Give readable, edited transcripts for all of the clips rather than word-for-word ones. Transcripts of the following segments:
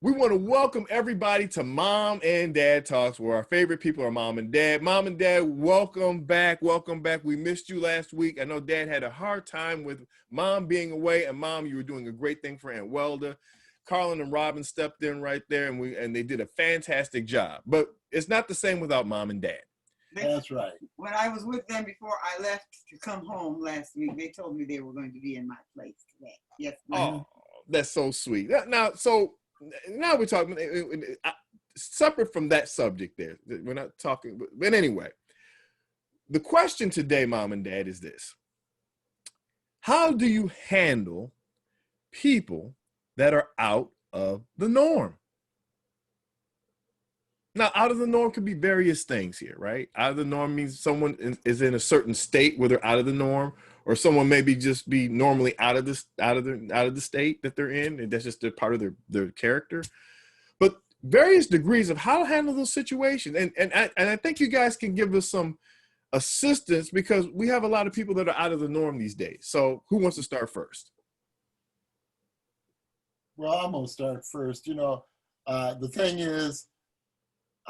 We want to welcome everybody to Mom and Dad Talks, where our favorite people are mom and dad. Mom and dad, welcome back. Welcome back. We missed you last week. I know dad had a hard time with mom being away, and mom, you were doing a great thing for Aunt Welda. Carlin and Robin stepped in right there, and they did a fantastic job. But it's not the same without mom and dad. That's right. When I was with them before I left to come home last week, they told me they were going to be in my place today. Yes, ma'am. Oh, that's so sweet. Now we're talking separate from that subject there. We're not talking, but anyway, the question today, mom and dad, is this. How do you handle people that are out of the norm? Now, out of the norm could be various things here, right? Out of the norm means someone is in a certain state where they're out of the norm, or someone maybe just be normally out of the state that they're in, and that's just a part of their character. But various degrees of how to handle those situations, and I think you guys can give us some assistance because we have a lot of people that are out of the norm these days. So, who wants to start first? Well, I'm going to start first. The thing is,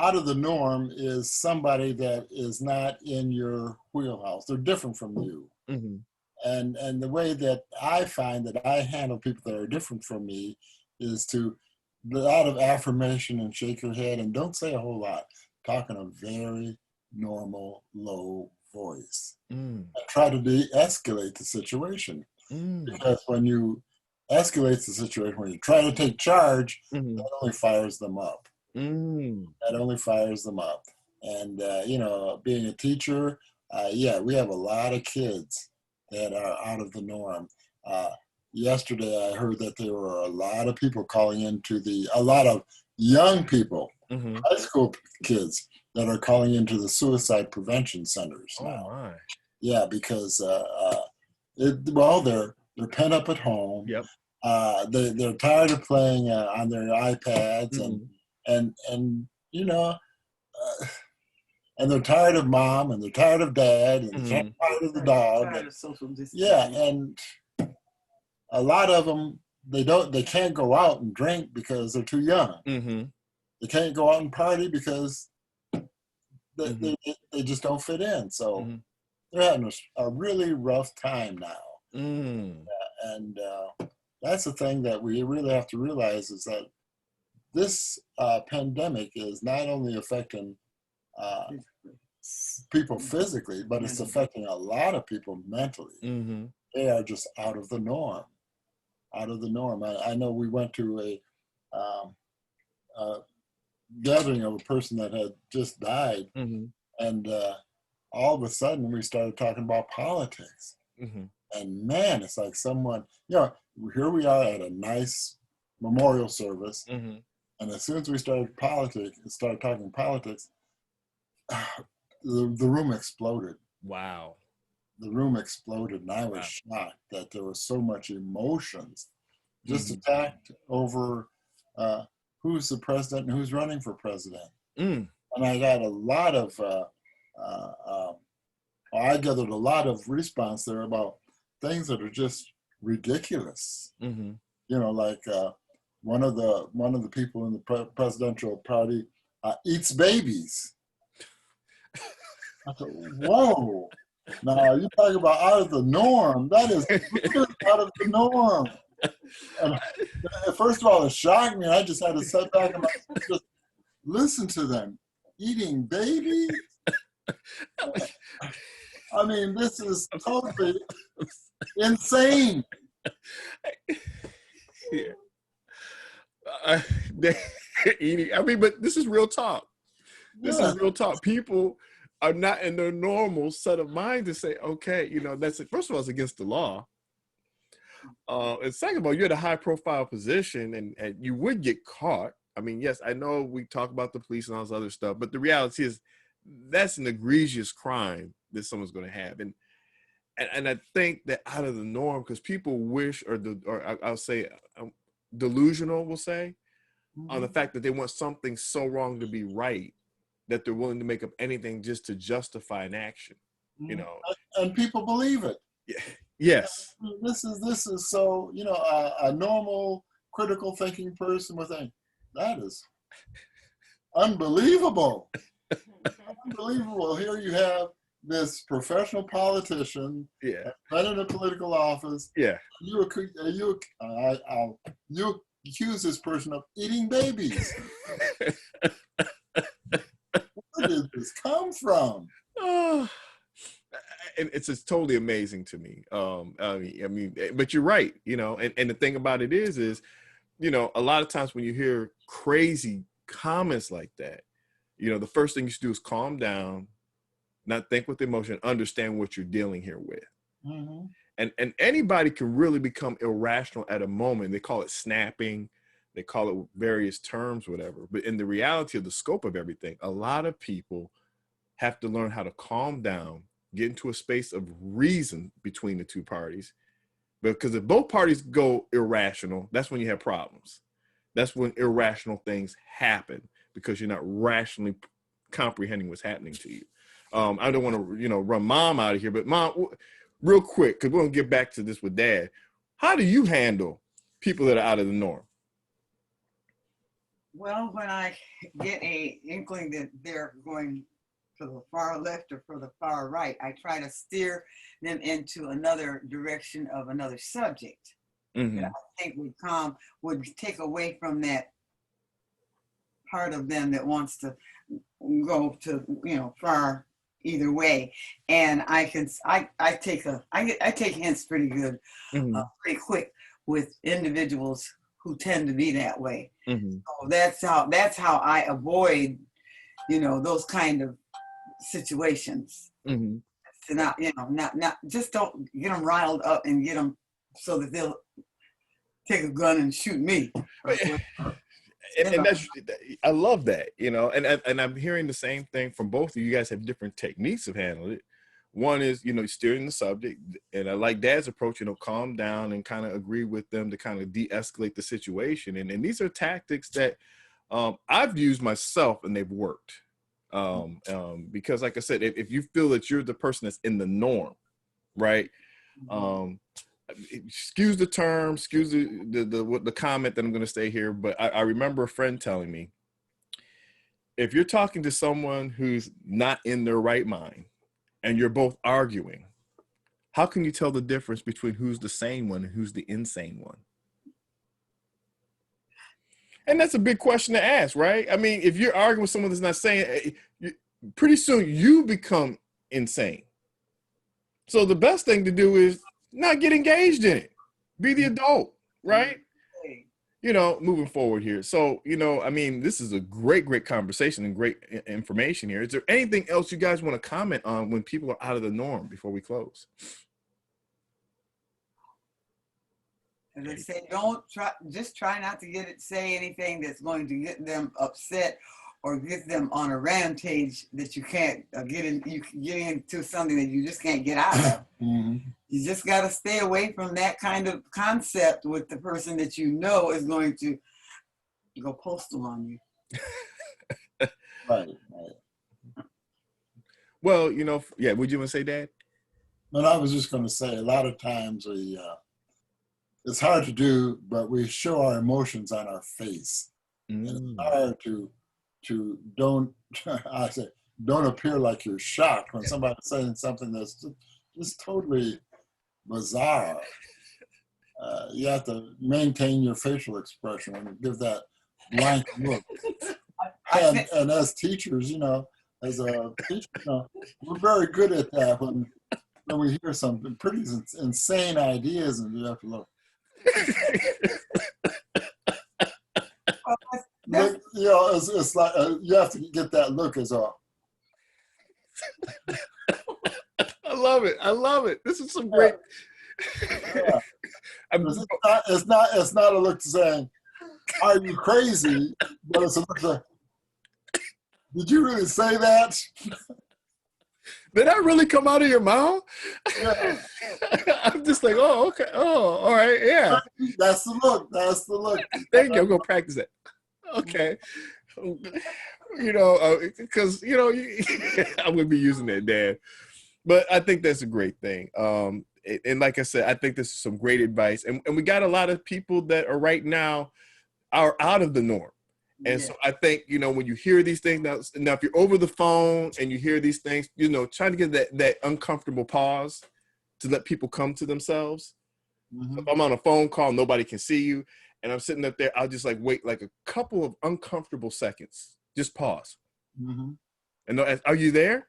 out of the norm is somebody that is not in your wheelhouse. They're different from you. Mm-hmm. And the way that I find that I handle people that are different from me is to a lot of affirmation and shake your head and don't say a whole lot. Talk in a very normal, low voice. And try to de-escalate the situation. Because when you escalate the situation, when you try to take charge, that only fires them up. That only fires them up. And, being a teacher, we have a lot of kids that are out of the norm. Yesterday, I heard that there were a lot of people calling into a lot of young people, high school kids that are calling into the suicide prevention centers now. Oh my. Yeah, because, they're pent up at home. Yep. They're tired of playing on their iPads and and they're tired of mom and they're tired of dad and they're tired of the dog. Tired of social distancing. Yeah, and a lot of them they can't go out and drink because they're too young. They can't go out and party because they just don't fit in. So they're having a really rough time now. And that's the thing that we really have to realize is that this pandemic is not only affecting people physically, but it's affecting a lot of people mentally. They are just out of the norm. Out of the norm. I know we went to a gathering of a person that had just died, and all of a sudden we started talking about politics. And man, it's like someone, here we are at a nice memorial service. And as soon as we started talking politics, the room exploded. Wow. The room exploded, and I was shocked that there was so much emotions just attacked over who's the president and who's running for president. And I got a lot of, I gathered a lot of response there about things that are just ridiculous. Like one of the people in the presidential party eats babies. I thought, whoa! Now you talk about out of the norm. That is out of the norm. And first of all, it shocked me. I just had to sit back and just listen to them eating babies. I mean, this is totally insane. Yeah. But this is real talk. This is real talk. People are not in their normal set of mind to say, okay, that's it. First of all, it's against the law. And second of all, you're at a high profile position and you would get caught. I mean, yes, I know we talk about the police and all this other stuff, but the reality is that's an egregious crime that someone's going to have. And I think that out of the norm, because people wish, or I'll say delusional, we'll say, on the fact that they want something so wrong to be right that they're willing to make up anything just to justify an action, And people believe it. Yeah. Yes. This is so, a normal critical thinking person would think, That is unbelievable. Unbelievable. Here you have this professional politician Yeah. running a political office. Yeah. You accuse this person of eating babies. Where did this come from? Oh, and it's just totally amazing to me. I mean, but you're right, you know, and the thing about it is, you know, a lot of times when you hear crazy comments like that, you know, the first thing you should do is calm down, not think with emotion, understand what you're dealing here with. Mm-hmm. And anybody can really become irrational at a moment. They call it snapping, they call it various terms, whatever. But in the reality of the scope of everything, a lot of people have to learn how to calm down, get into a space of reason between the two parties. Because if both parties go irrational, that's when you have problems. That's when irrational things happen because you're not rationally comprehending what's happening to you. I don't want to, you know, run Mom out of here, but Mom, real quick, because we're going to get back to this with Dad. How do you handle people that are out of the norm? Well, when I get a inkling that they're going to the far left or for the far right, I try to steer them into another direction of another subject that I think would take away from that part of them that wants to go to, you know, far either way. And I take hints pretty good, pretty quick with individuals who tend to be that way. So that's how I avoid, you know, those kind of situations. To not, you know, not just don't get them riled up and get them so that they'll take a gun and shoot me. And that's, I love that, you know, and I'm hearing the same thing from both of you. You guys have different techniques of handling it. One is, you know, steering the subject, and I like Dad's approach, you know, calm down and kind of agree with them to kind of de-escalate the situation. And these are tactics that I've used myself and they've worked. Because like I said, if you feel that you're the person that's in the norm, right? Excuse the term, excuse the comment that I'm going to say here, but I remember a friend telling me, if you're talking to someone who's not in their right mind and you're both arguing, how can you tell the difference between who's the sane one and who's the insane one? And that's a big question to ask, right? I mean, if you're arguing with someone that's not sane, pretty soon you become insane. So the best thing to do is not get engaged in it. Be the adult, right? You know, moving forward here. So, you know, I mean, this is a great conversation and great information here. Is there anything else you guys want to comment on when people are out of the norm before we close? As I say, just try not to say anything that's going to get them upset or get them on a rampage that you can't get into something that you just can't get out of. You just got to stay away from that kind of concept with the person that you know is going to go postal on you. Right. Well, you know, yeah, would you want to say, Dad? But I was just going to say, a lot of times it's hard to do, but we show our emotions on our face. And it's hard to don't appear like you're shocked when somebody's saying something that's just totally bizarre. You have to maintain your facial expression and give that blank look. And as teachers, you know, as a teacher, you know, we're very good at that when we hear some pretty insane ideas and you have to look. Look, you know, it's like you have to get that look as well. I love it. This is some great. Yeah. It's not a look saying, "Are you crazy?" But it's a look like, "Did you really say that? Did that really come out of your mouth?" Yeah. I'm just like, oh, okay, oh, all right, yeah. That's the look. That's the look. There you go. Go practice that. Okay. You know, because you know, I would be using that, Dad. But I think that's a great thing. And like I said, I think this is some great advice. And we got a lot of people that are right now are out of the norm. And Yeah. so I think, you know, when you hear these things now if you're over the phone and you hear these things, you know, trying to get that uncomfortable pause to let people come to themselves. Mhm. If I'm on a phone call, nobody can see you, and I'm sitting up there, I'll just like wait like a couple of uncomfortable seconds. Just pause. Mhm. And are you there?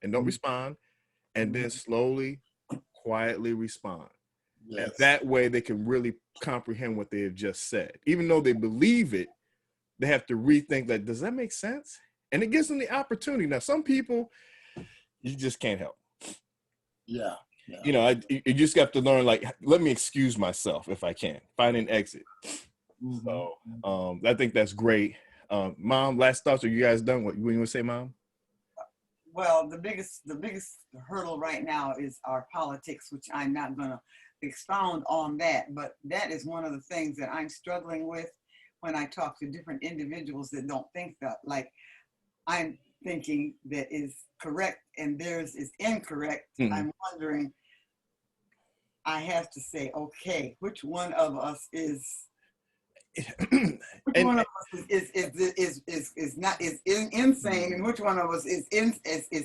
And don't Mhm. respond. And then slowly, quietly respond. And Yes. that way they can really comprehend what they have just said. Even though they believe it, they have to rethink that, does that make sense? And it gives them the opportunity. Now, some people, you just can't help. Yeah. Yeah. You know, you just have to learn, like, let me excuse myself if I can. Find an exit. Mhm. So I think that's great. Mom, last thoughts? Are you guys done? What you want to say, Mom? Well, the biggest hurdle right now is our politics, which I'm not going to expound on that, but that is one of the things that I'm struggling with when I talk to different individuals that don't think that like I'm thinking that is correct and theirs is incorrect. Mhm. I'm wondering, I have to say, okay, which one of us is which And one of us is not insane, and which one of us is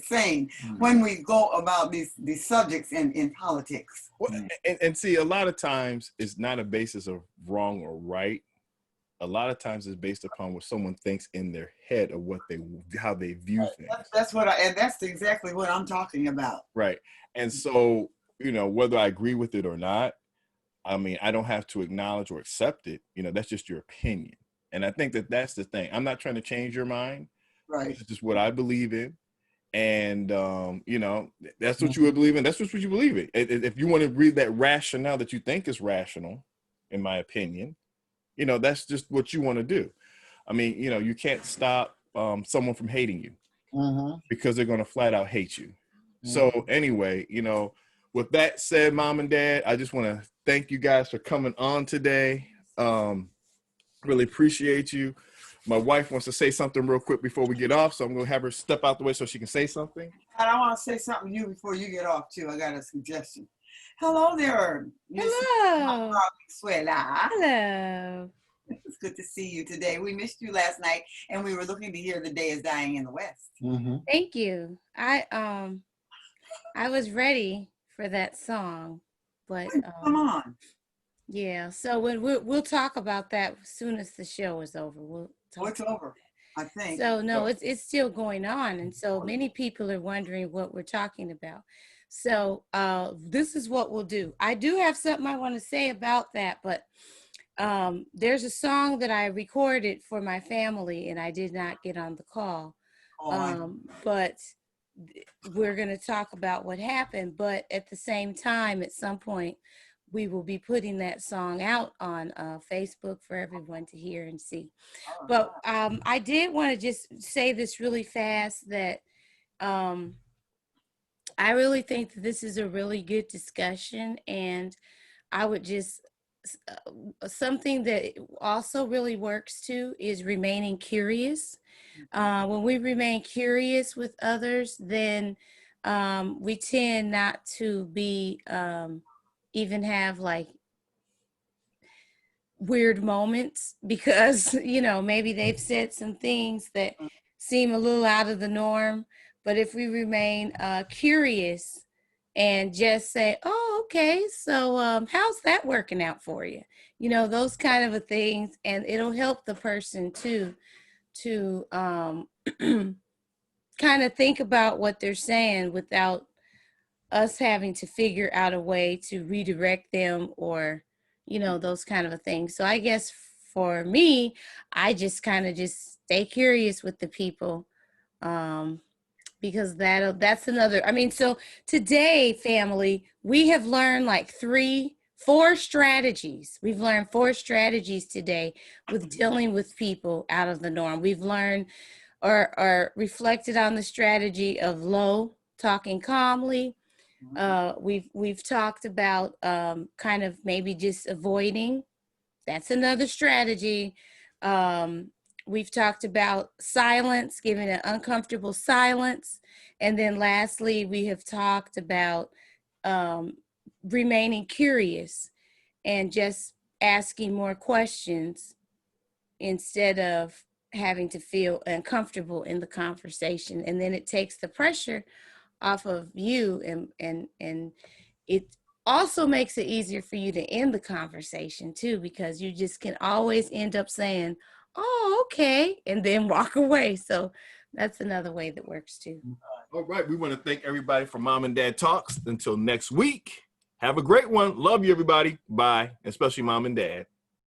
sane when we go about these subjects in politics? and see, a lot of times it's not a basis of wrong or right. A lot of times it's based upon what someone thinks in their head of how they view things. That's exactly what I'm talking about. Right. And so, you know, whether I agree with it or not, I mean, I don't have to acknowledge or accept it. You know, that's just your opinion. And I think that that's the thing. I'm not trying to change your mind. Right. It's just what I believe in. And, you know, that's what you would believe in. That's what you believe in. If you want to read that rationale that you think is rational, in my opinion, you know, that's just what you want to do. I mean, you know, you can't stop someone from hating you because they're going to flat out hate you. So anyway, you know, with that said, Mom and Dad, I just want to thank you guys for coming on today. Really appreciate you. My wife wants to say something real quick before we get off, so I'm going to have her step out the way so she can say something. And I want to say something to you before you get off too. I got a suggestion. Hello there, Miss Hello. Suela. Hello. It's good to see you today. We missed you last night, and we were looking to hear "The Day Is Dying in the West." Thank you. I was ready for that song, but Come on. yeah. So when we'll talk about that as soon as the show is over. We'll Oh, talk it's about over, I think. So no, it's still going on, and so many people are wondering what we're talking about. So this is what we'll do. I do have something I want to say about that, but there's a song that I recorded for my family, and I did not get on the call. But we're going to talk about what happened. But at the same time, at some point, we will be putting that song out on Facebook for everyone to hear and see. But I did want to just say this really fast that I really think that this is a really good discussion, and I would just something that also really works too is remaining curious. When we remain curious with others, then we tend not to be even have like weird moments because you know maybe they've said some things that seem a little out of the norm. But if we remain curious and just say, oh, okay, so how's that working out for you, you know, those kind of a things, and it'll help the person too to kind of think about what they're saying without us having to figure out a way to redirect them or, you know, those kind of a things. So I guess for me, I just kind of just stay curious with the people because that's another, I mean, so today, family, we have learned like four strategies. We've learned four strategies today with dealing with people out of the norm. We've learned or reflected on the strategy of low, talking calmly. We've talked about kind of maybe just avoiding. That's another strategy. We've talked about silence, giving an uncomfortable silence. And then lastly, we have talked about remaining curious and just asking more questions instead of having to feel uncomfortable in the conversation. And then it takes the pressure off of you, and it also makes it easier for you to end the conversation too, because you just can always end up saying, oh, okay, and then walk away. So that's another way that works too. All right. We want to thank everybody for Mom and Dad Talks. Until next week, have a great one. Love you, everybody. Bye. Especially Mom and Dad.